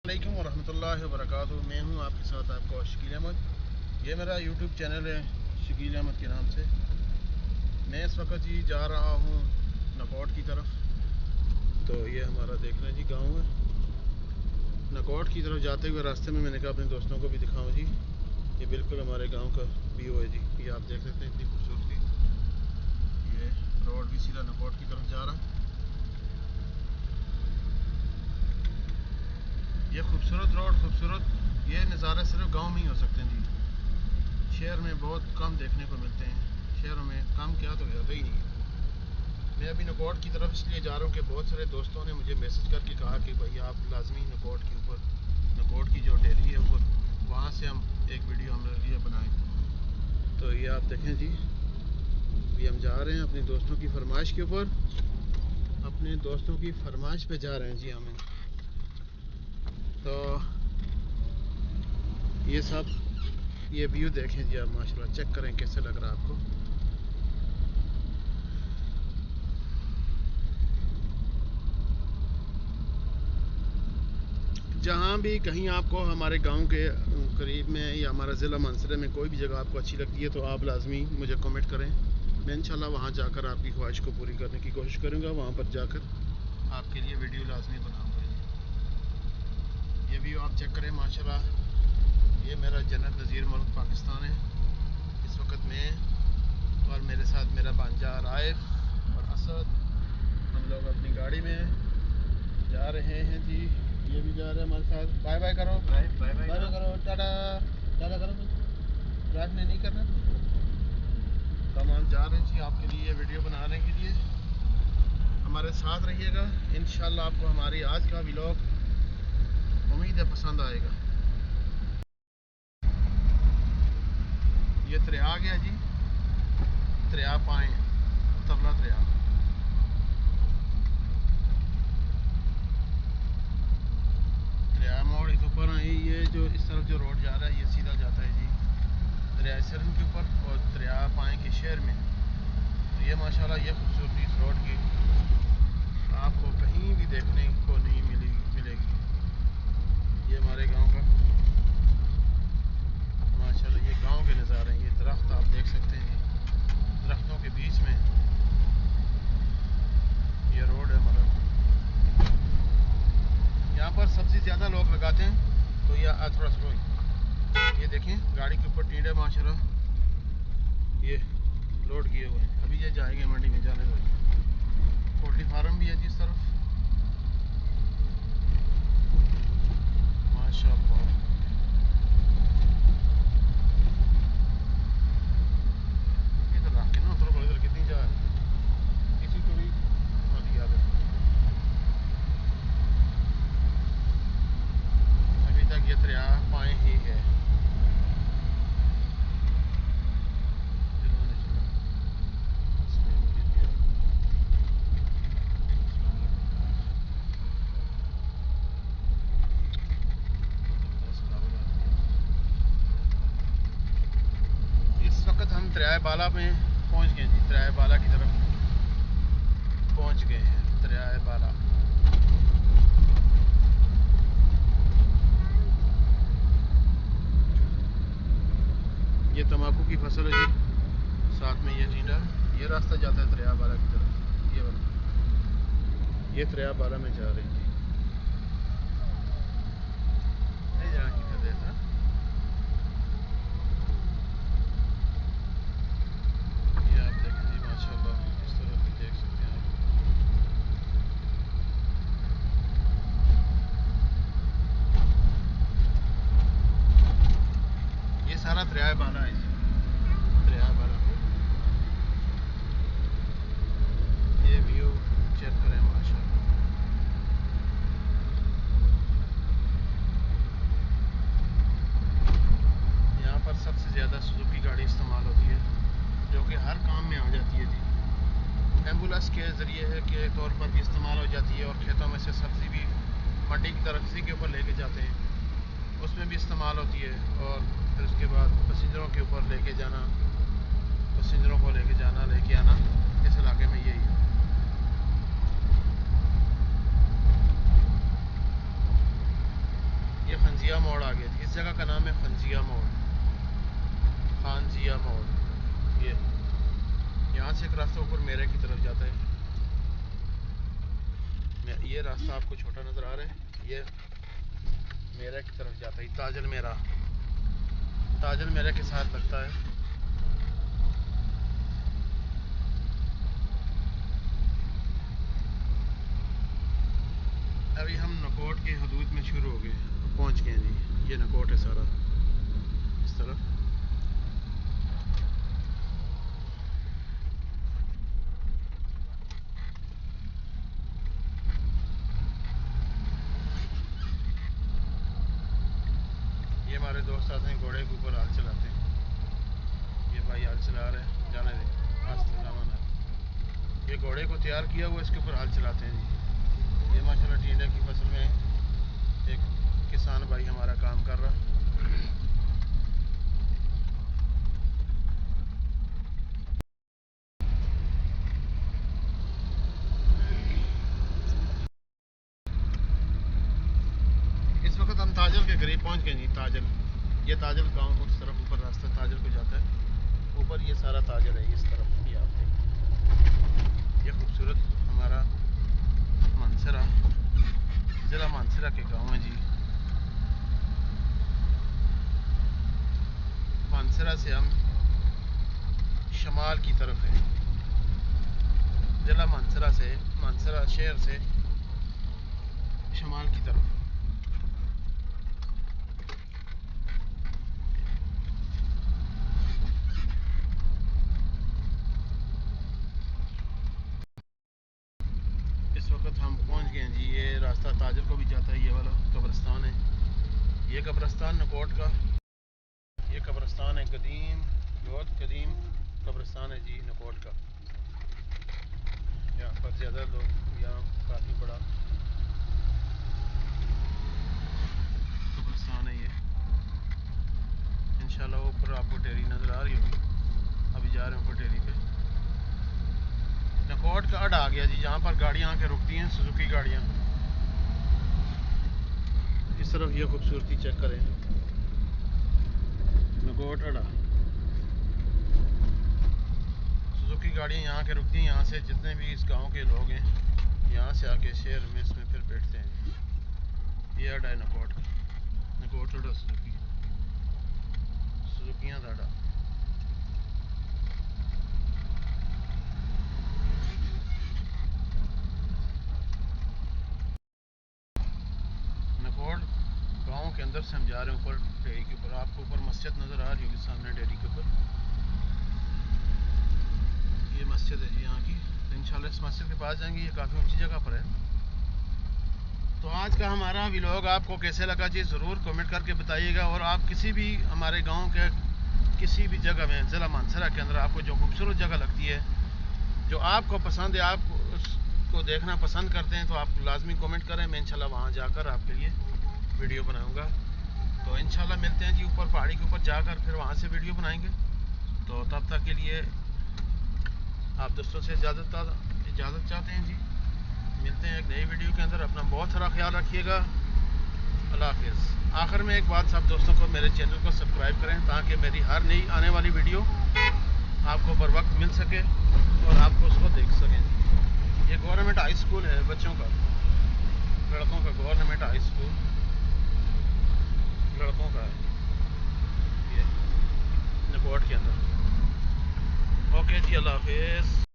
अस्सलामुअलैकुम वरहमतुल्लाहि वबरकातुहू। मैं हूं आपके साथ आपका शकील अहमद। ये मेरा यूट्यूब चैनल है शकील अहमद के नाम से। मैं इस वक्त जी जा रहा हूं नकोट की तरफ। तो ये हमारा देखना जी गांव है। नकोट की तरफ जाते हुए रास्ते में मैंने कहा अपने दोस्तों को भी दिखाऊं जी। ये बिल्कुल हमारे गांव का व्यू है जी। ये आप देख सकते हैं इतनी खूबसूरती। ये रोड भी सीधा नकोट की तरफ जा रहा। ये खूबसूरत रोड, खूबसूरत ये नज़ारा सिर्फ गांव में ही हो सकते हैं जी। शहर में बहुत कम देखने को मिलते हैं। शहरों में कम क्या तो ज़्यादा ही नहीं है। मैं अभी नकोट की तरफ इसलिए जा रहा हूँ कि बहुत सारे दोस्तों ने मुझे मैसेज करके कहा कि भाई आप लाजमी नकोट के ऊपर, नकोट की जो डेली है ऊपर, वहाँ से हम एक वीडियो हमारे लिए बनाएं। तो ये आप देखें जी, अभी हम जा रहे हैं अपने दोस्तों की फरमाइश के ऊपर। अपने दोस्तों की फरमाइश पे जा रहे हैं जी हमें। तो ये सब ये व्यू देखें जी आप, माशाल्लाह चेक करें कैसे लग रहा है आपको। जहाँ भी कहीं आपको हमारे गांव के करीब में या हमारा ज़िला मानसरे में कोई भी जगह आपको अच्छी लगती है तो आप लाजमी मुझे कमेंट करें। मैं इंशाल्लाह वहाँ जाकर आपकी ख्वाहिश को पूरी करने की कोशिश करूँगा। वहाँ पर जाकर आपके लिए वीडियो लाजमी बनाऊँगा। ये व्यू आप चेक करें माशाल्लाह। ये मेरा जन्नत नज़ीर मुल्क पाकिस्तान है। इस वक्त मैं और मेरे साथ मेरा भांजा राइफ और असद, हम लोग अपनी गाड़ी में जा रहे हैं जी। ये भी जा रहे हैं हमारे साथ। बाय बाय करो, बाय बाय करो, टाटा टाटा करो। ड्राइव नहीं करना। तो हम जा रहे हैं जी आपके लिए वीडियो बनाने के लिए। हमारे साथ रहिएगा। इंशाल्लाह आपको हमारी आज का व्लॉग उम्मीद है पसंद आएगा। ये दरिया आ गया जी, दरिया पाए तबला दरिया। दरिया मोड़ इस ऊपर है। ये जो इस तरफ जो रोड जा रहा है ये सीधा जाता है जी दरिया सरन के ऊपर और दरिया पाए के शहर में। तो ये माशाल्लाह ये खूबसूरती इस रोड की आपको कहीं भी देखने को नहीं मिलेगी। ये हमारे गांव का माशाल्लाह ये गांव के नज़ारे हैं। ये दरख्त आप देख सकते हैं, दरख्तों के बीच में ये रोड है हमारा। यहाँ पर सबसे ज़्यादा लोग लगाते हैं। तो ये थोड़ा सा ये देखें गाड़ी के ऊपर टींडे माशाल्लाह ये लोड किए हुए हैं। अभी ये जाएंगे मंडी में, जाने दो। पोल्ट्री फार्म भी है जिस तरफ माशाल्लाह। इधर रख के ना थोड़ा इधर कितनी जाए किसी को भी होती आदत। अभी तक ये दरिया पाए ही है। इस वक्त हम दरिया बाला में पहुंच गए जी। दरिया बाला की तरफ पहुंच गए हैं। दरिया बाला ये तंबाकू की फसल है जी। साथ में ये टींडा, ये रास्ता जाता है दरिया बाला की तरफ। ये वाला ये दरिया बाला में जा रहे हैं जी। ये आप देखें जी माशाल्लाह इस तरह भी देख सकते हैं आप। ये सारा दरिया बाला है जी। दरिया बाला ये व्यू चेक करें माशाल्लाह। यहाँ पर सबसे ज़्यादा सुजुकी गाड़ी इस्तेमाल होती है जो कि हर काम में आ जाती है जी। एम्बुलेंस के ज़रिए के तौर पर भी इस्तेमाल हो जाती है और खेतों में से सब्ज़ी भी मंडी की तरफ इसी के ऊपर लेके जाते हैं, उसमें भी इस्तेमाल होती है। और फिर उसके बाद पैसेंजरों के ऊपर लेके जाना, पैसेंजरों को लेके जाना लेके आना इस इलाके में यही है। खानजिया मोड़ आ गया। इस जगह का नाम है खानजिया मोड़, खानजिया मोड़। ये यहाँ से एक रास्ता ऊपर मेरे की तरफ जाता है। ये रास्ता आपको छोटा नज़र आ रहा है, ये मेरे की तरफ जाता है। ताजल मेरा के साथ लगता है। अभी हम नकोट के हदूद में शुरू हो गए, पहुँच गए जी। ये नकोट है सारा इस तरफ। ये हमारे दोस्त आते हैं, घोड़े के ऊपर हाल चलाते हैं। ये भाई हाल चला रहे हैं, जाने दें, आस्ते सामान है। ये घोड़े को तैयार किया हुआ, इसके ऊपर हाल चलाते हैं जी। ये माशाल्लाह टिंडे की फसल में एक किसान भाई हमारा काम कर रहा। इस वक्त हम ताजल के करीब पहुंच गए जी। ताजल, ये ताजल गांव उस तरफ ऊपर रास्ता ताजल को जाता है। ऊपर ये सारा ताजल है इस तरफ। ये आप देखें, ये खूबसूरत हमारा मानसरा, ज़िला मानसरा के गांव है जी। मानसरा से हम शमाल की तरफ है। ज़िला मानसरा से, मानसरा शहर से शमाल की तरफ। इस वक्त हम पहुंच गए हैं जी। ये रास्ता ताजल को भी जाता है। ये वाला कब्रिस्तान है, ये कब्रिस्तान नकोट का। ये कब्रिस्तान है कदीम, बहुत कदीम कब्रिस्तान है जी नकोट का। यहाँ पर ज़्यादा लोग, यहाँ काफ़ी बड़ा कब्रिस्तान है ये। इंशाल्लाह ऊपर आपको टेरी नज़र आ रही होगी। अभी जा रहे हैं ऊपर टेरी पे। नकोट का अड्डा आ गया जी, जहाँ पर गाड़ियाँ आके रुकती हैं, सुजुकी गाड़ियाँ। इस तरफ ये खूबसूरती चेक करें, नकोट अड्डा। सुजुकी गाड़ियाँ यहाँ के रुकती हैं। यहाँ से जितने भी इस गांव के लोग हैं, यहाँ से आके शहर में इसमें फिर बैठते हैं। ये अड्डा है नकोट का, नकोट अड्डा सुजुकियाँ का अड्डा। नकोट गांव के अंदर से हम जा रहे हैं ऊपर डेयरी के ऊपर। आपको ऊपर मस्जिद नज़र आ रही होगी सामने डेयरी के ऊपर। ये मस्जिद है जी यहाँ की। इंशाल्लाह इस मस्जिद के पास जाएंगे। ये काफ़ी ऊंची जगह पर है। तो आज का हमारा व्लॉग आपको कैसे लगा जी, ज़रूर कमेंट करके बताइएगा। और आप किसी भी हमारे गांव के किसी भी जगह में ज़िला मानसरा के अंदर आपको जो खूबसूरत जगह लगती है, जो आपको पसंद है, आप उसको देखना पसंद करते हैं, तो आप लाजमी कमेंट करें। मैं इंशाल्लाह वहाँ जाकर आपके लिए वीडियो बनाऊँगा। तो इंशाल्लाह मिलते हैं जी ऊपर पहाड़ी के ऊपर जाकर, फिर वहाँ से वीडियो बनाएँगे। तो तब तक के लिए आप दोस्तों से इजाज़त चाहते हैं जी। मिलते हैं एक नई वीडियो के अंदर। अपना बहुत सारा ख्याल रखिएगा। अल्लाह हाफिज़। आखिर में एक बात, सब दोस्तों को मेरे चैनल को सब्सक्राइब करें, ताकि मेरी हर नई आने वाली वीडियो आपको बर वक्त मिल सके और आपको उसको देख सकें। ये गवर्नमेंट हाई स्कूल है बच्चों का, लड़कों का गवर्नमेंट हाई स्कूल लड़कों का है, ये नकोट के अंदर। ओके जी, अल्लाह हाफिज़।